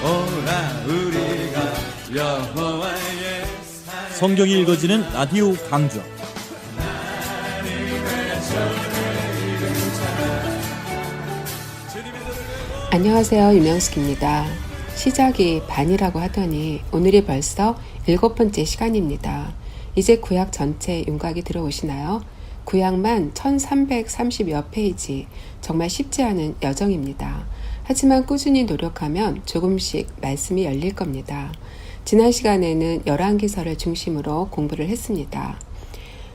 오라 우리가 여호와의 성경이 읽어지는 라디오 강좌. 안녕하세요, 유명숙입니다. 시작이 반이라고 하더니 오늘이 벌써 7번째 시간입니다. 이제 구약 전체 윤곽이 들어오시나요? 구약만 1330여 페이지, 정말 쉽지 않은 여정입니다. 하지만 꾸준히 노력하면 조금씩 말씀이 열릴 겁니다. 지난 시간에는 열왕기서를 중심으로 공부를 했습니다.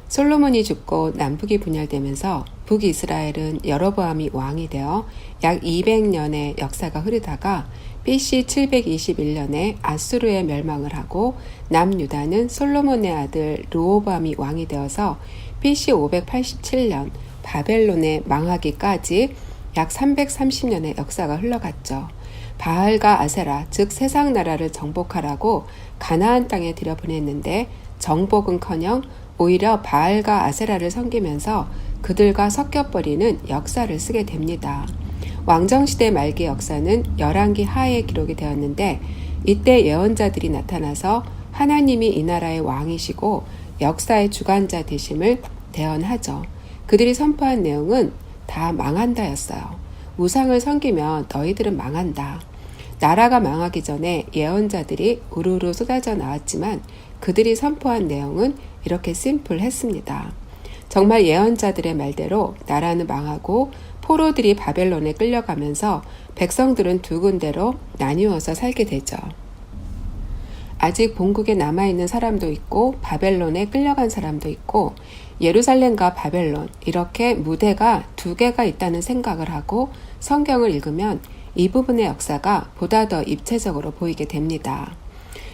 솔로몬이 죽고 남북이 분열되면서 북이스라엘은 여로보암이 왕이 되어 약 200년의 역사가 흐르다가 BC 721년에 아수르의 멸망을 하고 남유다는 솔로몬의 아들 르호보암이 왕이 되어서 BC 587년 바벨론에 망하기까지 약 330년의 역사가 흘러갔죠. 바알과 아세라, 즉 세상 나라를 정복하라고 가나안 땅에 들여보냈는데 정복은커녕 오히려 바알과 아세라를 섬기면서 그들과 섞여버리는 역사를 쓰게 됩니다. 왕정시대 말기 역사는 열왕기 하에 기록이 되었는데 이때 예언자들이 나타나서 하나님이 이 나라의 왕이시고 역사의 주관자 되심을 대언하죠. 그들이 선포한 내용은 다 망한다였어요. 우상을 섬기면 너희들은 망한다. 나라가 망하기 전에 예언자들이 우르르 쏟아져 나왔지만 그들이 선포한 내용은 이렇게 심플했습니다. 정말 예언자들의 말대로 나라는 망하고 포로들이 바벨론에 끌려가면서 백성들은 두 군데로 나뉘어서 살게 되죠. 아직 본국에 남아있는 사람도 있고 바벨론에 끌려간 사람도 있고 예루살렘과 바벨론 이렇게 무대가 두 개가 있다는 생각을 하고 성경을 읽으면 이 부분의 역사가 보다 더 입체적으로 보이게 됩니다.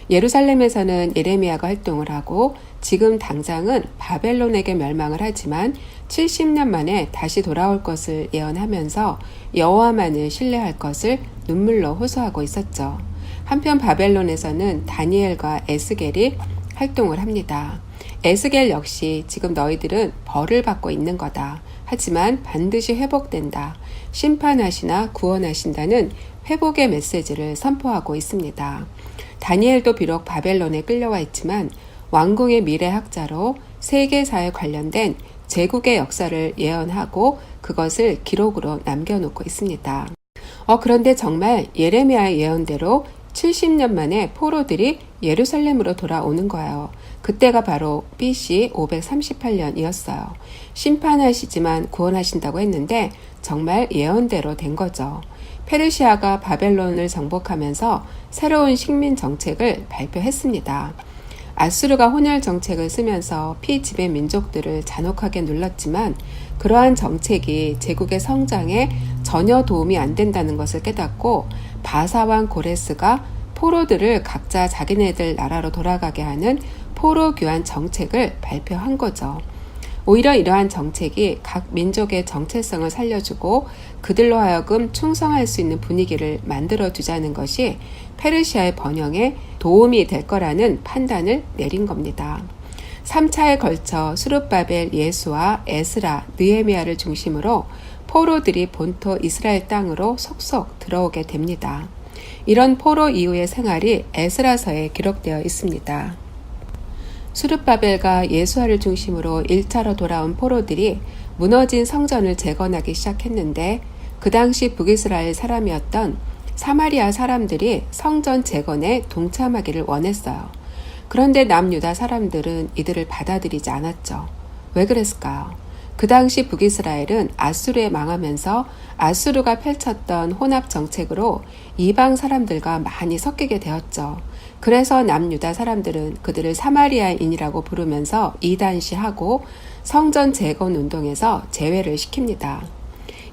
예루살렘에서는 예레미야가 활동을 하고 지금 당장은 바벨론에게 멸망을 하지만 70년 만에 다시 돌아올 것을 예언하면서 여호와만을 신뢰할 것을 눈물로 호소하고 있었죠. 한편 바벨론에서는 다니엘과 에스겔이 활동을 합니다. 에스겔 역시 지금 너희들은 벌을 받고 있는 거다. 하지만 반드시 회복된다. 심판하시나 구원하신다는 회복의 메시지를 선포하고 있습니다. 다니엘도 비록 바벨론에 끌려와 있지만 왕궁의 미래학자로 세계사에 관련된 제국의 역사를 예언하고 그것을 기록으로 남겨놓고 있습니다. 그런데 정말 예레미야의 예언대로 70년 만에 포로들이 예루살렘으로 돌아오는 거예요. 그때가 바로 BC 538년이었어요. 심판하시지만 구원하신다고 했는데 정말 예언대로 된 거죠. 페르시아가 바벨론을 정복하면서 새로운 식민 정책을 발표했습니다. 아수르가 혼혈 정책을 쓰면서 피지배 민족들을 잔혹하게 눌렀지만 그러한 정책이 제국의 성장에 전혀 도움이 안 된다는 것을 깨닫고 바사왕 고레스가 포로들을 각자 자기네들 나라로 돌아가게 하는 포로 교환 정책을 발표한 거죠. 오히려 이러한 정책이 각 민족의 정체성을 살려주고 그들로 하여금 충성할 수 있는 분위기를 만들어두자는 것이 페르시아의 번영에 도움이 될 거라는 판단을 내린 겁니다. 3차에 걸쳐 수룹바벨, 예수와 에스라, 느헤미야를 중심으로 포로들이 본토 이스라엘 땅으로 속속 들어오게 됩니다. 이런 포로 이후의 생활이 에스라서에 기록되어 있습니다. 수룹바벨과 예수아를 중심으로 1차로 돌아온 포로들이 무너진 성전을 재건하기 시작했는데 그 당시 북이스라엘 사람이었던 사마리아 사람들이 성전 재건에 동참하기를 원했어요. 그런데 남유다 사람들은 이들을 받아들이지 않았죠. 왜 그랬을까요? 그 당시 북이스라엘은 아수르에 망하면서 아수르가 펼쳤던 혼합 정책으로 이방 사람들과 많이 섞이게 되었죠. 그래서 남유다 사람들은 그들을 사마리아인이라고 부르면서 이단시하고 성전 재건 운동에서 제외를 시킵니다.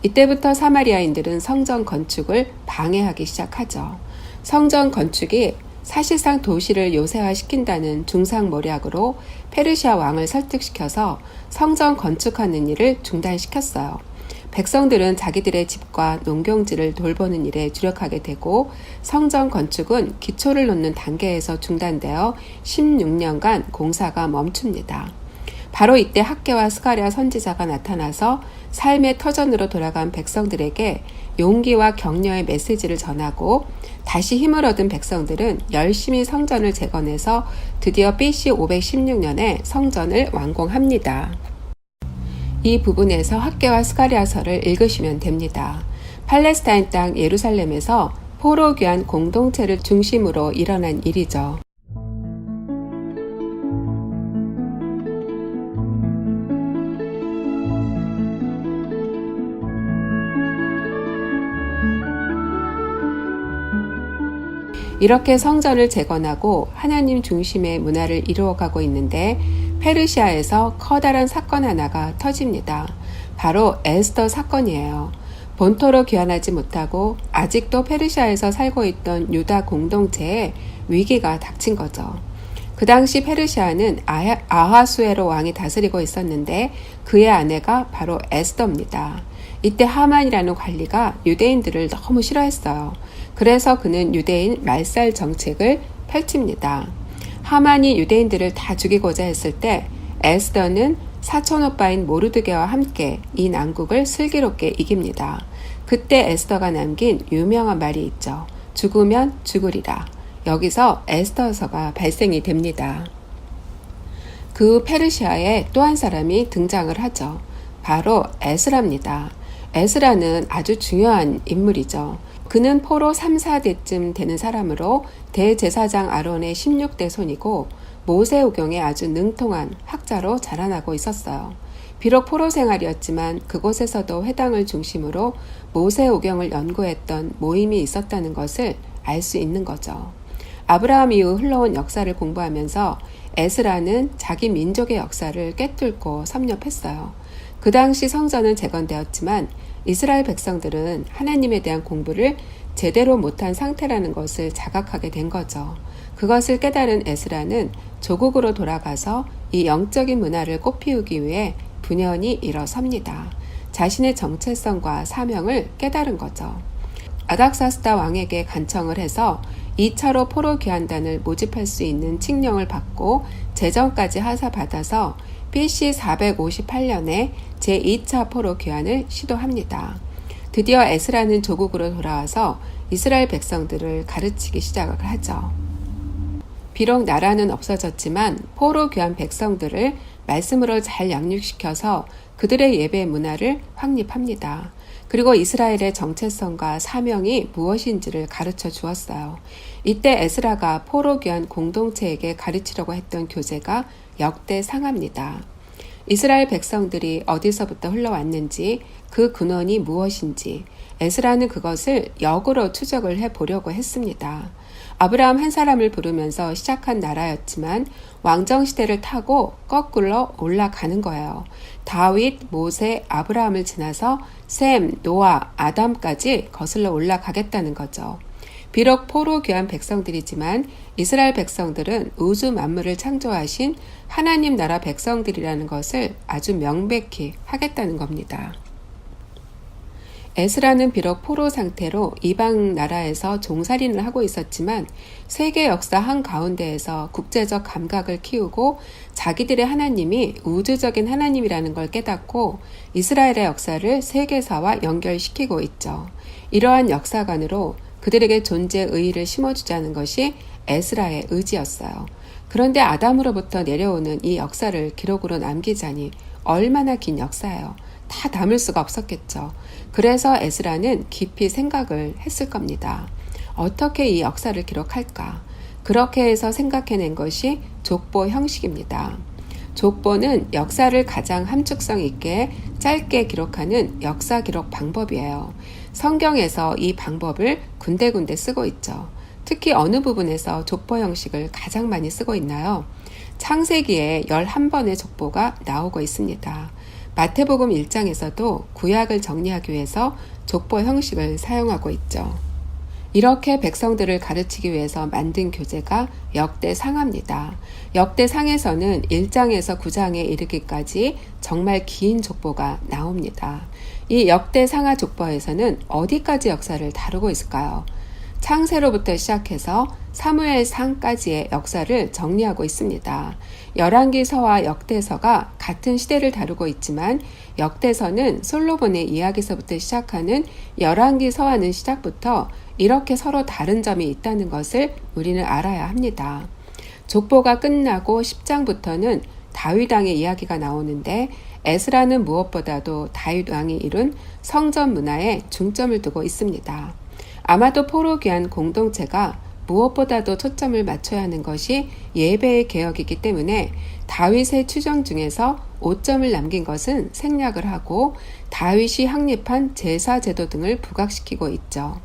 이때부터 사마리아인들은 성전 건축을 방해하기 시작하죠. 성전 건축이 사실상 도시를 요새화시킨다는 중상모략으로 페르시아 왕을 설득시켜서 성전 건축하는 일을 중단시켰어요. 백성들은 자기들의 집과 농경지를 돌보는 일에 주력하게 되고 성전 건축은 기초를 놓는 단계에서 중단되어 16년간 공사가 멈춥니다. 바로 이때 학개와 스가랴 선지자가 나타나서 삶의 터전으로 돌아간 백성들에게 용기와 격려의 메시지를 전하고 다시 힘을 얻은 백성들은 열심히 성전을 재건해서 드디어 BC 516년에 성전을 완공합니다. 이 부분에서 학개와 스가랴서를 읽으시면 됩니다. 팔레스타인 땅 예루살렘에서 포로 귀환 공동체를 중심으로 일어난 일이죠. 이렇게 성전을 재건하고 하나님 중심의 문화를 이루어가고 있는데 페르시아에서 커다란 사건 하나가 터집니다. 바로 에스더 사건이에요. 본토로 귀환하지 못하고 아직도 페르시아에서 살고 있던 유다 공동체에 위기가 닥친 거죠. 그 당시 페르시아는 아하수에로 왕이 다스리고 있었는데 그의 아내가 바로 에스더입니다. 이때 하만이라는 관리가 유대인들을 너무 싫어했어요. 그래서 그는 유대인 말살 정책을 펼칩니다. 하만이 유대인들을 다 죽이고자 했을 때 에스더는 사촌 오빠인 모르드게와 함께 이 난국을 슬기롭게 이깁니다. 그때 에스더가 남긴 유명한 말이 있죠. 죽으면 죽으리라. 여기서 에스더서가 발생이 됩니다. 그 페르시아에 또 한 사람이 등장을 하죠. 바로 에스라입니다. 에스라는 아주 중요한 인물이죠. 그는 포로 3, 4대쯤 되는 사람으로 대제사장 아론의 16대 손이고 모세오경에 아주 능통한 학자로 자라나고 있었어요. 비록 포로 생활이었지만 그곳에서도 회당을 중심으로 모세오경을 연구했던 모임이 있었다는 것을 알 수 있는 거죠. 아브라함 이후 흘러온 역사를 공부하면서 에스라는 자기 민족의 역사를 꿰뚫고 섭렵했어요. 그 당시 성전은 재건되었지만 이스라엘 백성들은 하나님에 대한 공부를 제대로 못한 상태라는 것을 자각하게 된 거죠. 그것을 깨달은 에스라는 조국으로 돌아가서 이 영적인 문화를 꽃피우기 위해 분연히 일어섭니다. 자신의 정체성과 사명을 깨달은 거죠. 아닥사스다 왕에게 간청을 해서 2차로 포로 귀환단을 모집할 수 있는 칙령을 받고 재정까지 하사받아서 BC 458년에 제2차 포로 귀환을 시도합니다. 드디어 에스라는 조국으로 돌아와서 이스라엘 백성들을 가르치기 시작을 하죠. 비록 나라는 없어졌지만 포로 귀환 백성들을 말씀으로 잘 양육시켜서 그들의 예배 문화를 확립합니다. 그리고 이스라엘의 정체성과 사명이 무엇인지를 가르쳐 주었어요. 이때 에스라가 포로 귀환 공동체에게 가르치려고 했던 교재가 역대상하입니다. 이스라엘 백성들이 어디서부터 흘러왔는지 그 근원이 무엇인지 에스라는 그것을 역으로 추적을 해보려고 했습니다. 아브라함 한 사람을 부르면서 시작한 나라였지만 왕정시대를 타고 거꾸로 올라가는 거예요. 다윗, 모세, 아브라함을 지나서 셈, 노아, 아담까지 거슬러 올라가겠다는 거죠. 비록 포로 귀한 백성들이지만 이스라엘 백성들은 우주 만물을 창조하신 하나님 나라 백성들이라는 것을 아주 명백히 하겠다는 겁니다. 에스라는 비록 포로 상태로 이방 나라에서 종살이를 하고 있었지만 세계 역사 한가운데에서 국제적 감각을 키우고 자기들의 하나님이 우주적인 하나님이라는 걸 깨닫고 이스라엘의 역사를 세계사와 연결시키고 있죠. 이러한 역사관으로 그들에게 존재 의의를 심어주자는 것이 에스라의 의지였어요. 그런데 아담으로부터 내려오는 이 역사를 기록으로 남기자니 얼마나 긴 역사예요. 다 담을 수가 없었겠죠. 그래서 에스라는 깊이 생각을 했을 겁니다. 어떻게 이 역사를 기록할까? 그렇게 해서 생각해낸 것이 족보 형식입니다. 족보는 역사를 가장 함축성 있게 짧게 기록하는 역사 기록 방법이에요. 성경에서 이 방법을 군데군데 쓰고 있죠. 특히 어느 부분에서 족보 형식을 가장 많이 쓰고 있나요? 창세기에 11번의 족보가 나오고 있습니다. 마태복음 1장에서도 구약을 정리하기 위해서 족보 형식을 사용하고 있죠. 이렇게 백성들을 가르치기 위해서 만든 교재가 역대상하입니다. 역대상에서는 1장에서 9장에 이르기까지 정말 긴 족보가 나옵니다. 이 역대상하 족보에서는 어디까지 역사를 다루고 있을까요? 창세로부터 시작해서 사무엘상까지의 역사를 정리하고 있습니다. 열왕기서와 역대서가 같은 시대를 다루고 있지만 역대서는 솔로몬의 이야기서부터 시작하는 열왕기서와는 시작부터 이렇게 서로 다른 점이 있다는 것을 우리는 알아야 합니다. 족보가 끝나고 10장부터는 다윗 왕의 이야기가 나오는데 에스라는 무엇보다도 다윗 왕이 이룬 성전 문화에 중점을 두고 있습니다. 아마도 포로기한 공동체가 무엇보다도 초점을 맞춰야 하는 것이 예배의 개혁이기 때문에 다윗의 추정 중에서 5점을 남긴 것은 생략을 하고 다윗이 확립한 제사 제도 등을 부각시키고 있죠.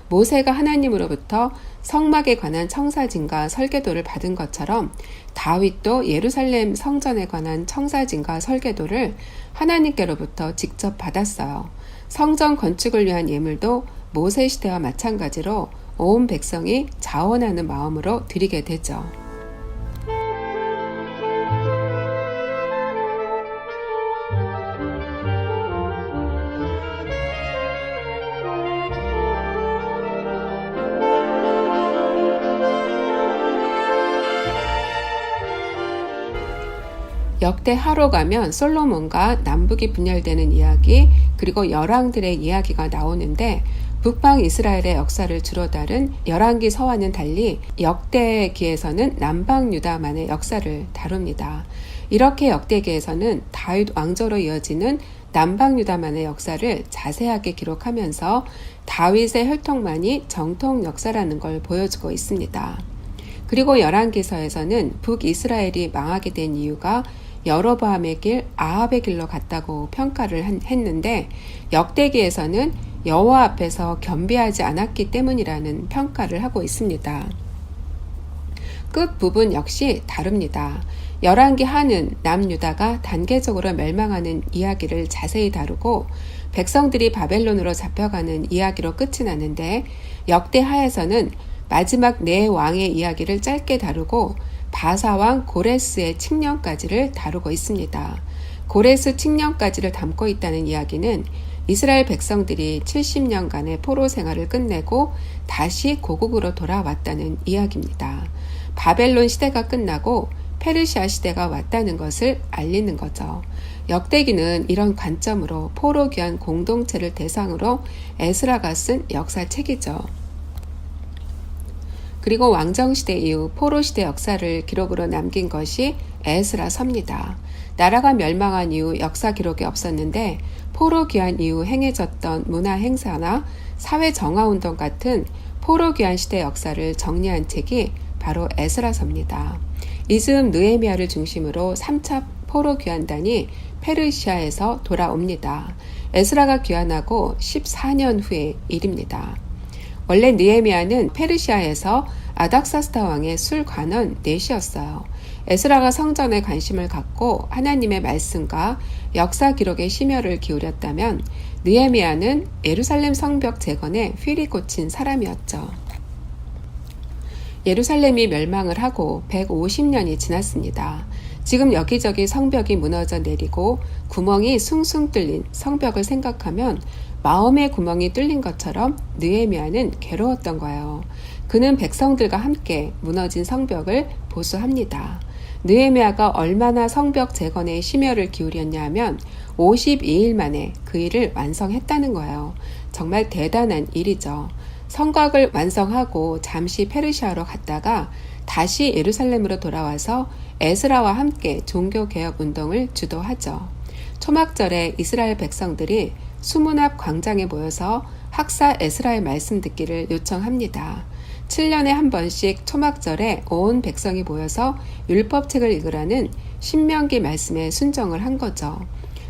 모세가 하나님으로부터 성막에 관한 청사진과 설계도를 받은 것처럼 다윗도 예루살렘 성전에 관한 청사진과 설계도를 하나님께로부터 직접 받았어요. 성전 건축을 위한 예물도 모세 시대와 마찬가지로 온 백성이 자원하는 마음으로 드리게 되죠. 역대하로 가면 솔로몬과 남북이 분열되는 이야기 그리고 열왕들의 이야기가 나오는데 북방 이스라엘의 역사를 주로 다룬 열왕기서와는 달리 역대기에서는 남방 유다만의 역사를 다룹니다. 이렇게 역대기에서는 다윗 왕조로 이어지는 남방 유다만의 역사를 자세하게 기록하면서 다윗의 혈통만이 정통 역사라는 걸 보여주고 있습니다. 그리고 열왕기서에서는 북이스라엘이 망하게 된 이유가 여로보암의 길, 아합의 길로 갔다고 평가를 했는데 역대기에서는 여호와 앞에서 겸비하지 않았기 때문이라는 평가를 하고 있습니다. 끝 부분 역시 다릅니다. 열왕기 하는 남유다가 단계적으로 멸망하는 이야기를 자세히 다루고 백성들이 바벨론으로 잡혀가는 이야기로 끝이 나는데 역대하에서는 마지막 네 왕의 이야기를 짧게 다루고 바사왕 고레스의 칙령까지를 다루고 있습니다. 고레스 칙령까지를 담고 있다는 이야기는 이스라엘 백성들이 70년간의 포로 생활을 끝내고 다시 고국으로 돌아왔다는 이야기입니다. 바벨론 시대가 끝나고 페르시아 시대가 왔다는 것을 알리는 거죠. 역대기는 이런 관점으로 포로 귀한 공동체를 대상으로 에스라가 쓴 역사책이죠. 그리고 왕정시대 이후 포로시대 역사를 기록으로 남긴 것이 에스라서입니다. 나라가 멸망한 이후 역사 기록이 없었는데 포로 귀환 이후 행해졌던 문화 행사나 사회 정화운동 같은 포로 귀환 시대 역사를 정리한 책이 바로 에스라서입니다. 이즈음 느헤미야를 중심으로 3차 포로 귀환단이 페르시아에서 돌아옵니다. 에스라가 귀환하고 14년 후의 일입니다. 원래 느헤미야는 페르시아에서 아닥사스다 왕의 술관원 넷이었어요. 에스라가 성전에 관심을 갖고 하나님의 말씀과 역사 기록에 심혈을 기울였다면 느헤미야는 예루살렘 성벽 재건에 휠이 꽂힌 사람이었죠. 예루살렘이 멸망을 하고 150년이 지났습니다. 지금 여기저기 성벽이 무너져 내리고 구멍이 숭숭 뚫린 성벽을 생각하면 마음의 구멍이 뚫린 것처럼 느헤미야는 괴로웠던 거예요. 그는 백성들과 함께 무너진 성벽을 보수합니다. 느헤미야가 얼마나 성벽 재건에 심혈을 기울였냐 하면 52일 만에 그 일을 완성했다는 거예요. 정말 대단한 일이죠. 성곽을 완성하고 잠시 페르시아로 갔다가 다시 예루살렘으로 돌아와서 에스라와 함께 종교개혁 운동을 주도하죠. 초막절에 이스라엘 백성들이 수문 앞 광장에 모여서 학사 에스라의 말씀 듣기를 요청합니다. 7년에 한 번씩 초막절에 온 백성이 모여서 율법책을 읽으라는 신명기 말씀에 순종을 한 거죠.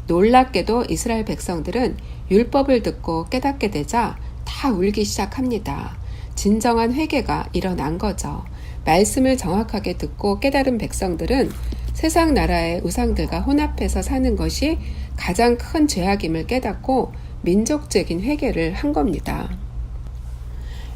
놀랍게도 이스라엘 백성들은 율법을 듣고 깨닫게 되자 다 울기 시작합니다. 진정한 회개가 일어난 거죠. 말씀을 정확하게 듣고 깨달은 백성들은 세상 나라의 우상들과 혼합해서 사는 것이 가장 큰 죄악임을 깨닫고 민족적인 회개를 한 겁니다.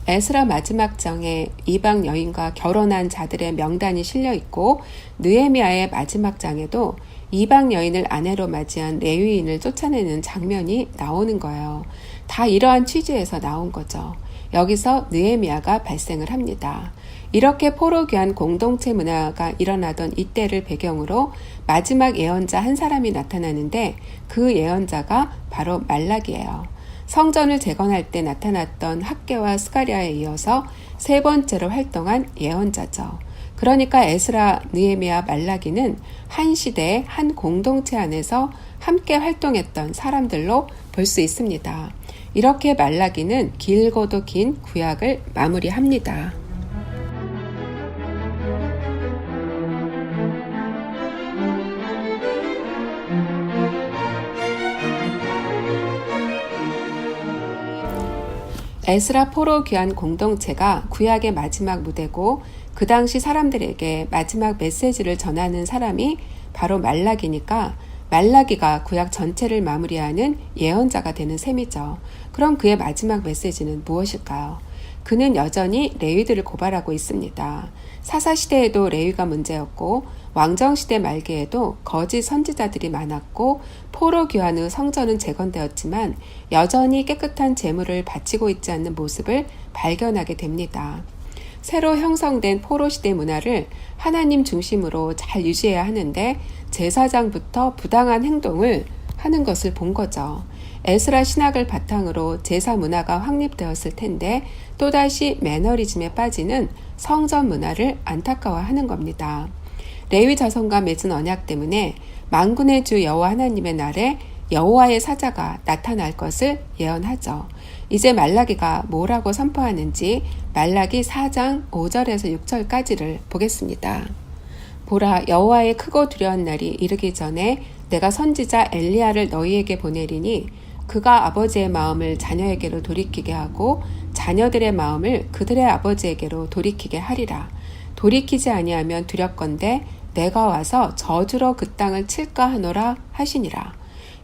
에스라 마지막 장에 이방 여인과 결혼한 자들의 명단이 실려 있고 느헤미야의 마지막 장에도 이방 여인을 아내로 맞이한 레위인을 쫓아내는 장면이 나오는 거예요. 다 이러한 취지에서 나온 거죠. 여기서 느헤미야가 발생을 합니다. 이렇게 포로 귀환 공동체 문화가 일어나던 이때를 배경으로 마지막 예언자 한 사람이 나타나는데 그 예언자가 바로 말라기예요. 성전을 재건할 때 나타났던 학개와 스가랴에 이어서 세 번째로 활동한 예언자죠. 그러니까 에스라, 느헤미야, 말라기는 한 시대의 한 공동체 안에서 함께 활동했던 사람들로 볼 수 있습니다. 이렇게 말라기는 길고도 긴 구약을 마무리합니다. 에스라 포로 귀환 공동체가 구약의 마지막 무대고 그 당시 사람들에게 마지막 메시지를 전하는 사람이 바로 말라기니까 말라기가 구약 전체를 마무리하는 예언자가 되는 셈이죠. 그럼 그의 마지막 메시지는 무엇일까요? 그는 여전히 레위들을 고발하고 있습니다. 사사시대에도 레위가 문제였고 왕정시대 말기에도 거짓 선지자들이 많았고 포로 귀환 후 성전은 재건되었지만 여전히 깨끗한 제물을 바치고 있지 않는 모습을 발견하게 됩니다. 새로 형성된 포로시대 문화를 하나님 중심으로 잘 유지해야 하는데 제사장부터 부당한 행동을 하는 것을 본 거죠. 에스라 신학을 바탕으로 제사 문화가 확립되었을 텐데 또다시 매너리즘에 빠지는 성전 문화를 안타까워하는 겁니다. 레위 자손과 맺은 언약 때문에 만군의 주 여호와 하나님의 날에 여호와의 사자가 나타날 것을 예언하죠. 이제 말라기가 뭐라고 선포하는지 말라기 4장 5절에서 6절까지를 보겠습니다. 보라, 여호와의 크고 두려운 날이 이르기 전에 내가 선지자 엘리야를 너희에게 보내리니 그가 아버지의 마음을 자녀에게로 돌이키게 하고 자녀들의 마음을 그들의 아버지에게로 돌이키게 하리라. 돌이키지 아니하면 두렵건대 내가 와서 저주로 그 땅을 칠까 하노라 하시니라.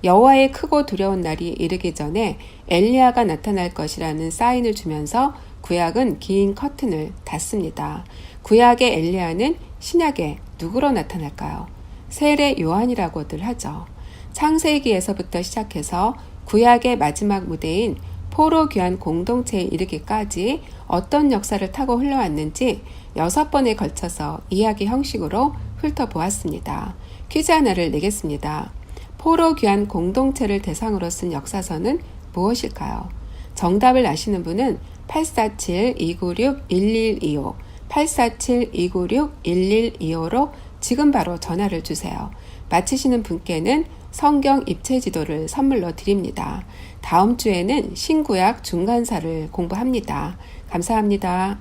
여호와의 크고 두려운 날이 이르기 전에 엘리야가 나타날 것이라는 사인을 주면서 구약은 긴 커튼을 닫습니다. 구약의 엘리야는 신약에 누구로 나타날까요? 세례 요한이라고들 하죠. 창세기에서부터 시작해서 구약의 마지막 무대인 포로 귀환 공동체에 이르기까지 어떤 역사를 타고 흘러왔는지 6번에 걸쳐서 이야기 형식으로 훑어보았습니다. 퀴즈 하나를 내겠습니다. 포로 귀환 공동체를 대상으로 쓴 역사서는 무엇일까요? 정답을 아시는 분은 847-296-1125, 847-296-1125로 지금 바로 전화를 주세요. 맞히시는 분께는 성경 입체 지도를 선물로 드립니다. 다음 주에는 신구약 중간사를 공부합니다. 감사합니다.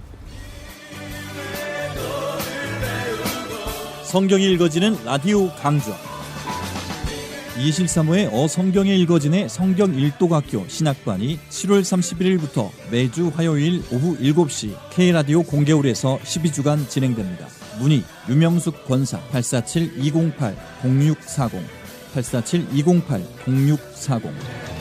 성경이 읽어지는 라디오 강좌 2실사모의 어성경에 읽어지는 성경 일독학교 신학반이 7월 31일부터 매주 화요일 오후 7시 K라디오 공개홀에서 12주간 진행됩니다. 문의 유명숙 권사 847-208-0640 847-208-0640